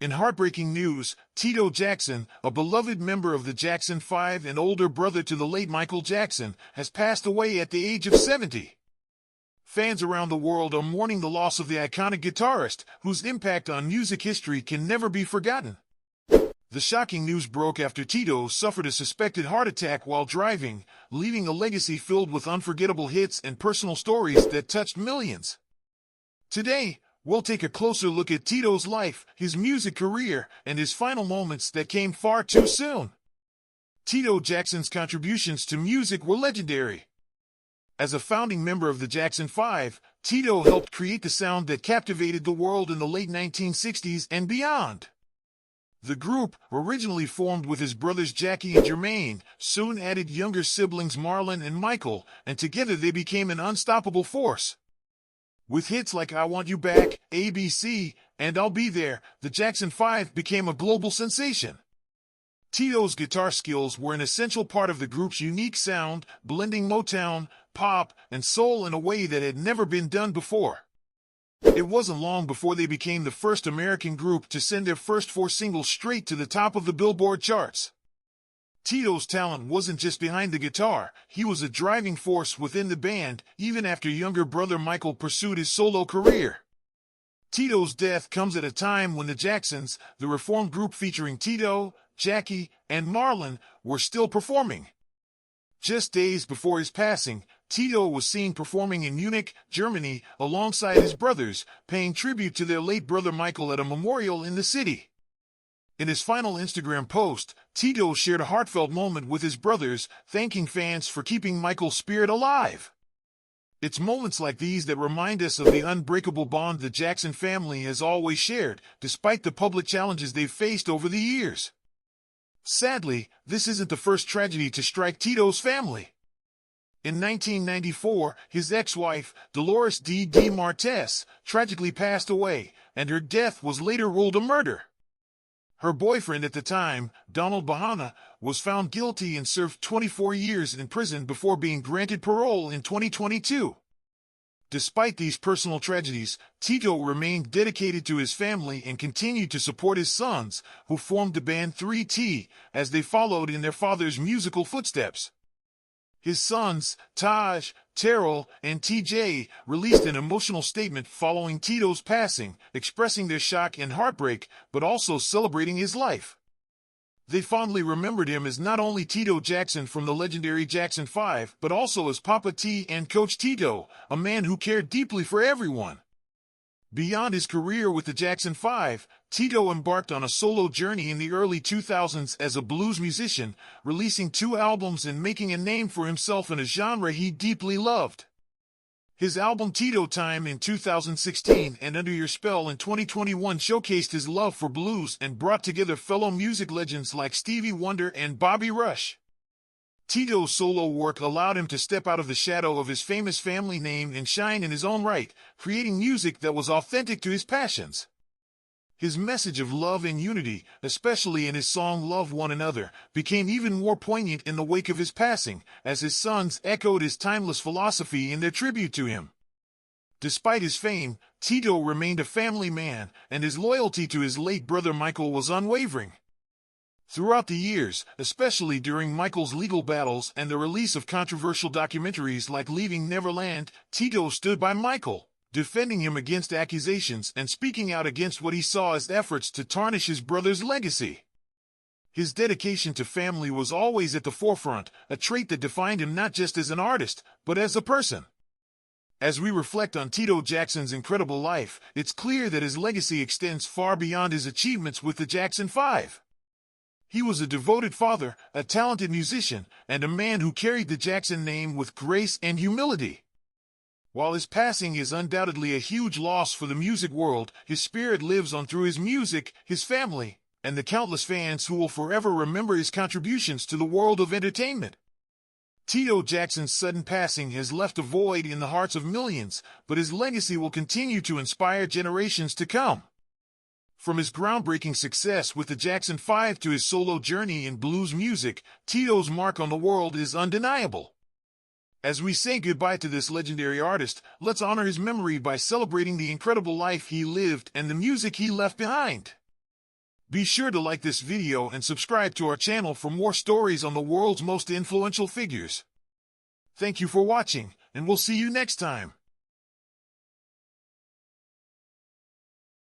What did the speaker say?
In heartbreaking news, Tito Jackson, a beloved member of the Jackson 5 and older brother to the late Michael Jackson, has passed away at the age of 70. Fans around the world are mourning the loss of the iconic guitarist, whose impact on music history can never be forgotten. The shocking news broke after Tito suffered a suspected heart attack while driving, leaving a legacy filled with unforgettable hits and personal stories that touched millions. Today, we'll take a closer look at Tito's life, his music career, and his final moments that came far too soon. Tito Jackson's contributions to music were legendary. As a founding member of the Jackson 5, Tito helped create the sound that captivated the world in the late 1960s and beyond. The group, originally formed with his brothers Jackie and Jermaine, soon added younger siblings Marlon and Michael, and together they became an unstoppable force. With hits like I Want You Back, ABC, and I'll Be There, the Jackson 5 became a global sensation. Tito's guitar skills were an essential part of the group's unique sound, blending Motown, pop, and soul in a way that had never been done before. It wasn't long before they became the first American group to send their first 4 singles straight to the top of the Billboard charts. Tito's talent wasn't just behind the guitar, he was a driving force within the band, even after younger brother Michael pursued his solo career. Tito's death comes at a time when the Jacksons, the reformed group featuring Tito, Jackie, and Marlon, were still performing. Just days before his passing, Tito was seen performing in Munich, Germany, alongside his brothers, paying tribute to their late brother Michael at a memorial in the city. In his final Instagram post, Tito shared a heartfelt moment with his brothers, thanking fans for keeping Michael's spirit alive. It's moments like these that remind us of the unbreakable bond the Jackson family has always shared, despite the public challenges they've faced over the years. Sadly, this isn't the first tragedy to strike Tito's family. In 1994, his ex-wife, Dolores D. Martes, tragically passed away, and her death was later ruled a murder. Her boyfriend at the time, Donald Bahana, was found guilty and served 24 years in prison before being granted parole in 2022. Despite these personal tragedies, Tito remained dedicated to his family and continued to support his sons, who formed the band 3T, as they followed in their father's musical footsteps. His sons, Taj, Terrell, and TJ, released an emotional statement following Tito's passing, expressing their shock and heartbreak, but also celebrating his life. They fondly remembered him as not only Tito Jackson from the legendary Jackson 5, but also as Papa T and Coach Tito, a man who cared deeply for everyone. Beyond his career with the Jackson 5, Tito embarked on a solo journey in the early 2000s as a blues musician, releasing 2 albums and making a name for himself in a genre he deeply loved. His album Tito Time in 2016 and Under Your Spell in 2021 showcased his love for blues and brought together fellow music legends like Stevie Wonder and Bobby Rush. Tito's solo work allowed him to step out of the shadow of his famous family name and shine in his own right, creating music that was authentic to his passions. His message of love and unity, especially in his song Love One Another, became even more poignant in the wake of his passing, as his sons echoed his timeless philosophy in their tribute to him. Despite his fame, Tito remained a family man, and his loyalty to his late brother Michael was unwavering. Throughout the years, especially during Michael's legal battles and the release of controversial documentaries like Leaving Neverland, Tito stood by Michael, defending him against accusations and speaking out against what he saw as efforts to tarnish his brother's legacy. His dedication to family was always at the forefront, a trait that defined him not just as an artist, but as a person. As we reflect on Tito Jackson's incredible life, it's clear that his legacy extends far beyond his achievements with the Jackson 5. He was a devoted father, a talented musician, and a man who carried the Jackson name with grace and humility. While his passing is undoubtedly a huge loss for the music world, his spirit lives on through his music, his family, and the countless fans who will forever remember his contributions to the world of entertainment. Tito Jackson's sudden passing has left a void in the hearts of millions, but his legacy will continue to inspire generations to come. From his groundbreaking success with the Jackson 5 to his solo journey in blues music, Tito's mark on the world is undeniable. As we say goodbye to this legendary artist, let's honor his memory by celebrating the incredible life he lived and the music he left behind. Be sure to like this video and subscribe to our channel for more stories on the world's most influential figures. Thank you for watching, and we'll see you next time.